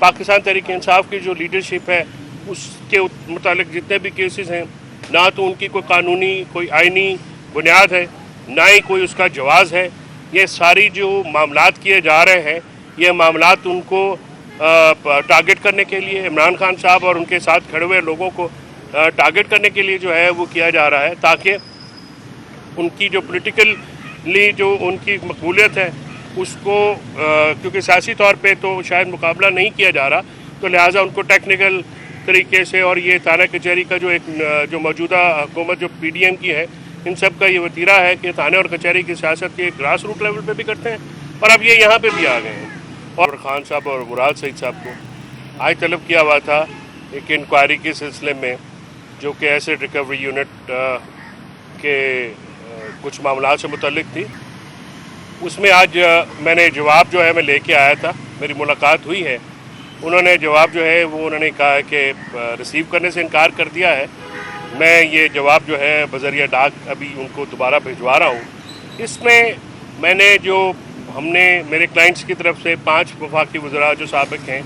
पाकिस्तान तहरीक-ए-इंसाफ की जो लीडरशिप है उसके मुतालिक जितने भी केसेस हैं, ना तो उनकी कोई कानूनी कोई आइनी बुनियाद है, ना ही कोई उसका जवाज़ है। ये सारी जो मामलात किए जा रहे हैं, ये मामलात उनको टारगेट करने के लिए, इमरान खान साहब और उनके साथ खड़े हुए लोगों को टारगेट करने के लिए जो है वो किया जा रहा है, ताकि उनकी जो पॉलिटिकली जो उनकी मकबूलियत है उसको क्योंकि सियासी तौर पे तो शायद मुकाबला नहीं किया जा रहा, तो लिहाजा उनको टेक्निकल तरीके से और ये थाना कचहरी का जो मौजूदा हुकूमत जो PDM की है, इन सब का ये वतीरा है कि थाने और कचहरी की सियासत के ग्रास रूट लेवल पे भी करते हैं और अब ये यहाँ पे भी आ गए हैं। और खान साहब और मुराद सईद साहब को आज तलब किया हुआ था एक इंक्वायरी के सिलसिले में, जो कि एसिड रिकवरी यूनिट के कुछ मामला से मुतल्लिक थी। उसमें आज मैंने जवाब जो है मैं लेके आया था, मेरी मुलाकात हुई है। उन्होंने जवाब जो है वो उन्होंने कहा है कि रिसीव करने से इनकार कर दिया है। मैं ये जवाब जो है बज़रिया डाक अभी उनको दोबारा भिजवा रहा हूँ। इसमें मैंने जो हमने मेरे क्लाइंट्स की तरफ से 5 वफाकी वज़रा जो साबिक हैं,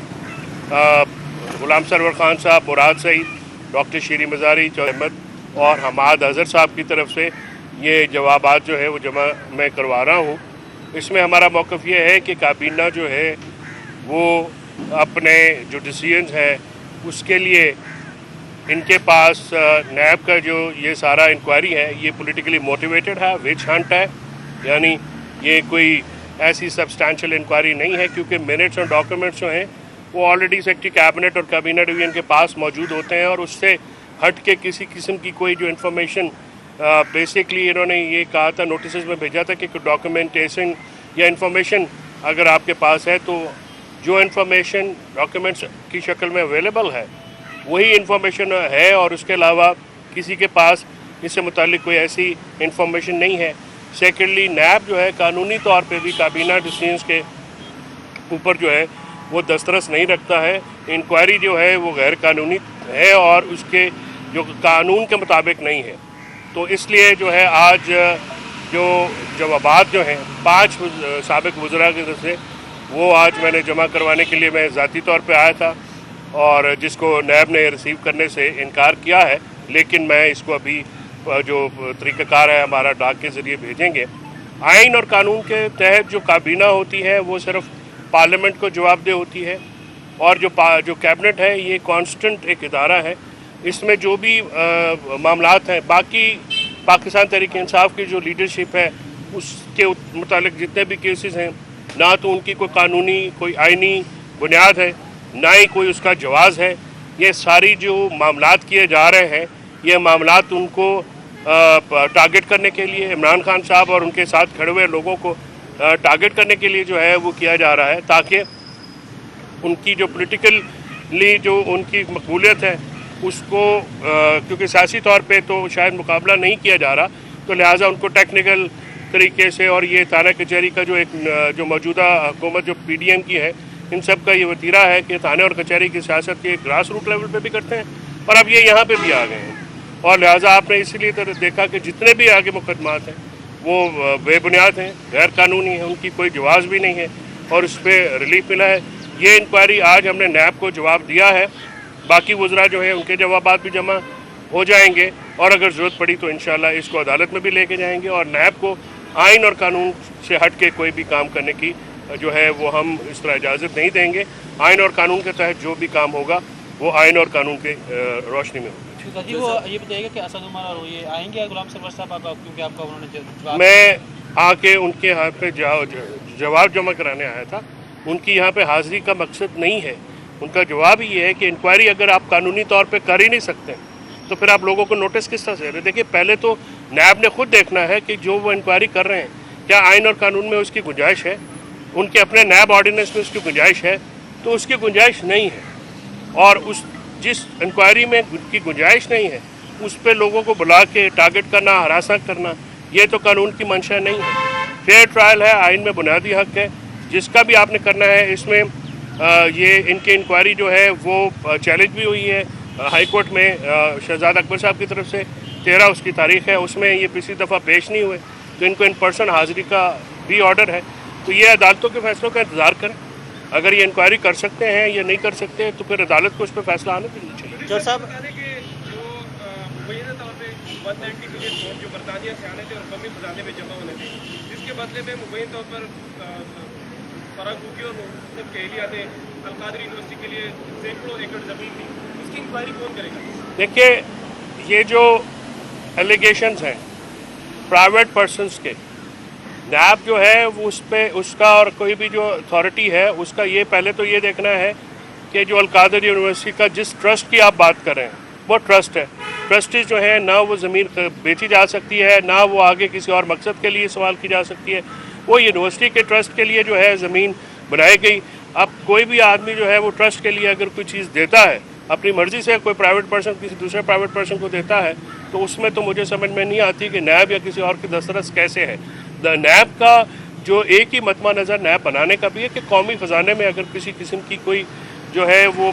गुलाम सरवर खान साहब, मुराद सईद, डॉक्टर शीरी मज़ारी, अहमद और हमाद अज़हर साहब की तरफ से ये जवाबात जो है वो जमा मैं करवा रहा हूँ। इसमें हमारा मौक़िफ़ ये है कि काबीना जो है वो अपने जो डिसीजंस है उसके लिए इनके पास नैब का जो ये सारा इंक्वायरी है ये पॉलिटिकली मोटिवेटेड है, विच हंट है, यानी ये कोई ऐसी सब्सटैंशियल इंक्वायरी नहीं है, क्योंकि मिनट्स और डॉक्यूमेंट्स जो हैं वो ऑलरेडी सेक्रेटरी कैबिनेट और काबीना डिवीजन के पास मौजूद होते हैं और उससे हट के किसी किस्म की कोई जो इन्फॉर्मेशन बेसिकली इन्होंने ये कहा था, नोटिस में भेजा था कि डॉक्यूमेंटेशन या इन्फॉर्मेशन अगर आपके पास है तो जो इन्फॉर्मेशन डॉक्यूमेंट्स की शक्ल में अवेलेबल है वही इन्फॉर्मेशन है और उसके अलावा किसी के पास इससे मुतालिक कोई ऐसी इन्फॉर्मेशन नहीं है। सेकेंडली नैब जो है कानूनी तौर पे भी काबीना डिसीजंस के ऊपर जो है वो दस्तरस नहीं रखता है। इंक्वायरी जो है वो गैर कानूनी है और उसके जो कानून के मुताबिक नहीं है। तो इसलिए जो है आज जो जवाबात जो हैं 5 साबिक वज़रा की तरफ से वो आज मैंने जमा करवाने के लिए मैं ज़ाती तौर पे आया था और जिसको नैब ने रिसीव करने से इनकार किया है, लेकिन मैं इसको अभी जो तरीक़ाकार है हमारा डाक के ज़रिए भेजेंगे। आइन और कानून के तहत जो काबीना होती है वो सिर्फ पार्लियामेंट को जवाबदेह होती है और जो कैबिनेट है ये कांस्टेंट एक इदारा है। इसमें जो भी मामलात हैं, बाकी पाकिस्तान तहरीक-ए-इंसाफ की जो लीडरशिप है उसके मुतालिक जितने भी केसेस हैं, ना तो उनकी कोई कानूनी कोई आइनी बुनियाद है, ना ही कोई उसका जवाज़ है। ये सारी जो मामलात किए जा रहे हैं ये मामलात उनको टारगेट करने के लिए, इमरान खान साहब और उनके साथ खड़े हुए लोगों को टारगेट करने के लिए जो है वो किया जा रहा है, ताकि उनकी जो पॉलिटिकली जो उनकी मकबूलियत है उसको क्योंकि सियासी तौर पे तो शायद मुकाबला नहीं किया जा रहा, तो लिहाजा उनको टेक्निकल तरीके से और ये थाना कचहरी का जो मौजूदा हुकूमत जो PDM की है, इन सब का ये वतीरा है कि थाने और कचहरी की सियासत के ग्रास रूट लेवल पे भी करते हैं और अब ये यहाँ पे भी आ गए हैं। और लिहाजा आपने इसीलिए देखा कि जितने भी आगे मुकदमात हैं वो बेबुनियाद हैं, गैर कानूनी हैं, उनकी कोई जवाज़ भी नहीं है और उस पर रिलीफ मिला है। ये इंक्वायरी आज हमने नैब को जवाब दिया है, बाकी वज़रा जो है उनके जवाबात भी जमा हो जाएंगे और अगर ज़रूरत पड़ी तो इंशाल्लाह इसको अदालत में भी लेके जाएंगे और नैब को आइन और कानून से हट के कोई भी काम करने की जो है वो हम इस तरह इजाज़त नहीं देंगे। आइन और कानून के तहत जो भी काम होगा वो आइन और कानून के रोशनी में होगा। जी, वो ये बताइएगा कि असद उमर और ये आएंगे गुलाम सरवर साहब, क्योंकि आपका उन्होंने जवाब मैं आके उनके यहाँ पे जवाब जमा कराने आया था। उनकी यहाँ पे हाज़िरी का मकसद नहीं है, उनका जवाब ये है कि इंक्वायरी अगर आप कानूनी तौर पे कर ही नहीं सकते तो फिर आप लोगों को नोटिस किस तरह से दे। देखिए, पहले तो नैब ने खुद देखना है कि जो वो इंक्वायरी कर रहे हैं क्या आइन और कानून में उसकी गुंजाइश है, उनके अपने नैब ऑर्डिनेंस में उसकी गुंजाइश है, तो उसकी गुंजाइश नहीं है और जिस इंक्वायरी में की गुंजाइश नहीं है उस पर लोगों को बुला के टारगेट करना, हरासा करना, ये तो कानून की मंशा नहीं है। फेयर ट्रायल है, आइन में बुनियादी हक है, जिसका भी आपने करना है। इसमें ये इनकी इंक्वायरी जो है वो चैलेंज भी हुई है हाई कोर्ट में शहजाद अकबर साहब की तरफ से। 13 उसकी तारीख है, उसमें ये पिछली दफ़ा पेश नहीं हुए तो इनको इन पर्सन हाज़िरी का भी ऑर्डर है। तो ये अदालतों के फैसलों का इंतज़ार करें अगर ये इंक्वायरी कर सकते हैं या नहीं कर सकते तो फिर अदालत को उस पर फैसला आना देना चाहिए। जो साहब मुबैना तौर पे 190 मिलियन वोट जो बरतानिया से आने थे और कमी खजाने में जमा होने थे, जिसके बदले में मुबैना तौर पर फराग हुकियों ने कहलिया थे अलकादरी यूनिवर्सिटी के लिए सैकड़ों एकड़ ज़मीन थी, इसकी इंक्वायरी कौन करेगा? देखिए, ये जो एलिगेशंस हैं प्राइवेट पर्सनस के, नैब जो है वो उस पर उसका और कोई भी जो अथॉरिटी है उसका ये पहले तो ये देखना है कि जो अलकादरी यूनिवर्सिटी का जिस ट्रस्ट की आप बात कर रहे हैं वो ट्रस्ट है। ट्रस्टीज जो है ना वो ज़मीन बेची जा सकती है, ना वो आगे किसी और मकसद के लिए इस्तेमाल की जा सकती है। वो यूनिवर्सिटी के ट्रस्ट के लिए जो है ज़मीन बनाई गई। अब कोई भी आदमी जो है वो ट्रस्ट के लिए अगर कोई चीज़ देता है अपनी मर्ज़ी से, कोई प्राइवेट पर्सन किसी दूसरे प्राइवेट पर्सन को देता है, तो उसमें तो मुझे समझ में नहीं आती कि नैब या किसी और की दस्तरस कैसे है। नैब का जो एक ही मतमा नज़र नैब बनाने का भी है कि कौमी ख़जाने में अगर किसी किस्म की कोई जो है वो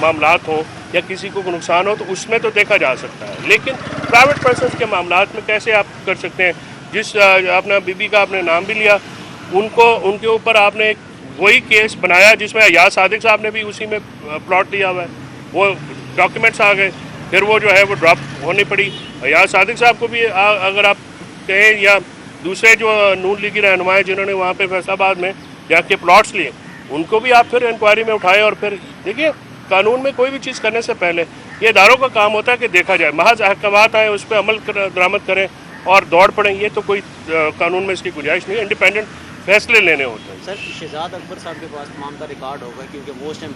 मामलात हो या किसी को नुकसान हो तो उसमें तो देखा जा सकता है, लेकिन प्राइवेट पर्सन के मामलात में कैसे आप कर सकते हैं? जिस अपना बीबी का आपने नाम भी लिया, उनके ऊपर आपने वही केस बनाया जिसमें अयाज सादिक साहब ने भी उसी में प्लॉट लिया हुआ है, वो डॉक्यूमेंट्स आ गए, फिर वो जो है वो ड्रॉप होनी पड़ी। अयाज सादिक साहब को भी अगर आप कहें या दूसरे जो नून लीगी रहनुमाएँ जिन्होंने वहाँ पे फैसलाबाद में जाके प्लॉट्स लिए, उनको भी आप फिर इंक्वायरी में उठाएं। और फिर देखिए, कानून में कोई भी चीज़ करने से पहले ये इदारों का काम होता है कि देखा जाए, महज अहकामात आए उस पर अमल दरामद करें और दौड़ पड़ें, ये तो कोई कानून में इसकी गुंजाइश नहीं है। इंडिपेंडेंट फैसले लेने होते हैं। सर, शहजाद अकबर साहब के पास तमाम का रिकॉर्ड होगा क्योंकि वो उस टाइम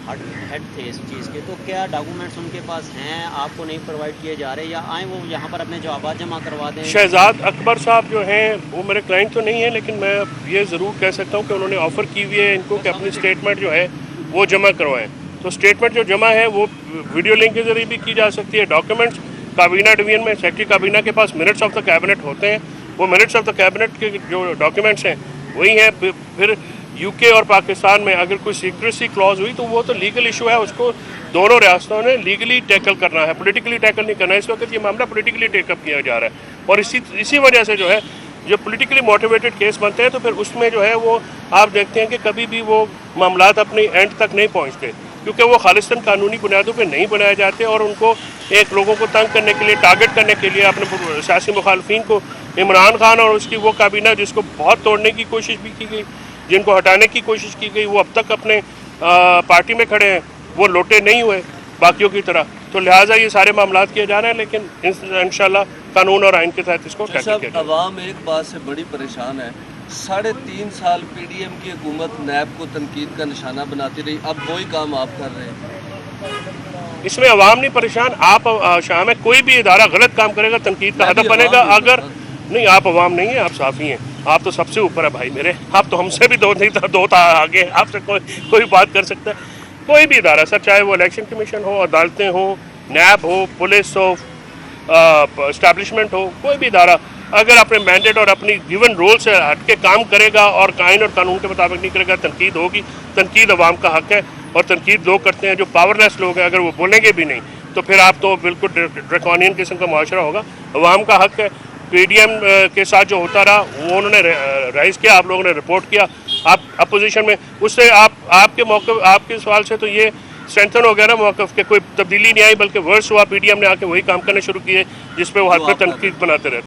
हेड थे इस चीज़ के, तो क्या डॉक्यूमेंट्स उनके पास हैं, आपको नहीं प्रोवाइड किए जा रहे, या आए वो यहाँ पर अपने जवाब जमा करवा दें? शहजाद अकबर साहब जो हैं वो मेरे क्लाइंट तो नहीं है, लेकिन मैं ये ज़रूर कह सकता हूँ कि उन्होंने ऑफ़र की हुई है इनको कि अपनी स्टेटमेंट जो है वो जमा करवाएं। तो स्टेटमेंट जो जमा है वो वीडियो लिंक के जरिए भी की जा सकती है। डॉक्यूमेंट्स काबीना डिवीजन में सेक्रेटरी काबीना के पास मिनट्स ऑफ द कैबिनेट होते हैं, वो मिनट्स ऑफ द कैबिनेट के जो डॉक्यूमेंट्स हैं वही हैं। फिर यूके और पाकिस्तान में अगर कोई सीक्रेसी क्लॉज हुई तो वो तो लीगल इशू है, उसको दोनों रियासतों ने लीगली टैकल करना है, पॉलिटिकली टैकल नहीं करना है। इस वक्त ये मामला पॉलिटिकली टेकअप किया जा रहा है और इसी वजह से जो है जो पॉलिटिकली मोटिवेटेड केस बनते हैं तो फिर उसमें जो है वो आप देखते हैं कि कभी भी वो मामलात अपनी एंड तक नहीं पहुँचते, क्योंकि वो खालिस्तान कानूनी बुनियादों पे नहीं बनाए जाते और उनको एक लोगों को तंग करने के लिए, टारगेट करने के लिए, अपने सियासी मुखालफिन को, इमरान खान और उसकी वो काबीना जिसको बहुत तोड़ने की कोशिश भी की गई, जिनको हटाने की कोशिश की गई, वो अब तक अपने पार्टी में खड़े हैं, वो लोटे नहीं हुए बाकियों की तरह। तो लिहाजा ये सारे मामलात किए जा रहे हैं, लेकिन इंशाल्लाह कानून और आइन के तहत इसको टैकल किया जाएगा। अवाम एक बात से बड़ी परेशान है, 3.5 साल पीडीएम की हुकूमत नैब को तनकीद का निशाना बनाती रही, अब वही काम आप कर रहे हैं। इसमें अवाम नहीं परेशान, आप शाम में कोई भी इदारा गलत काम करेगा तनकीद का हदफ बनेगा। अगर नहीं, आप अवाम नहीं है, आप साफ़ी हैं, आप तो सबसे ऊपर है भाई मेरे, आप तो हमसे भी दो आगे, आपसे कोई बात कर सकता है। कोई भी इदारा सर, चाहे वो इलेक्शन कमीशन हो, अदालतें हो, नैब हो, पुलिस हो, इस्टेब्लिशमेंट हो, कोई भी इदारा अगर अपने मैंडेट और अपनी गिवन रोल से हट के काम करेगा और आइन और कानून के मुताबिक नहीं करेगा, तनकीद होगी। तनकीद अवाम का हक है और तनकीद लोग करते हैं जो पावरलेस लोग हैं, अगर वो बोलेंगे भी नहीं तो फिर आप तो बिल्कुल ड्रैकोनियन किस्म का मुआशरा होगा। अवाम का हक है। पीडीएम के साथ जो होता रहा वो उन्होंने राइज किया, आप लोगों ने रिपोर्ट किया, आप अपोजिशन में, उससे आपके मौक़िफ़, आपके सवाल से तो ये स्ट्रेंथन हो गया ना मौक़िफ़ के, कोई तब्दीली नहीं आई बल्कि वर्स हुआ। पीडीएम ने आके वही काम करने शुरू किए जिस पे वो हद पे तनकीद बनाते रहते।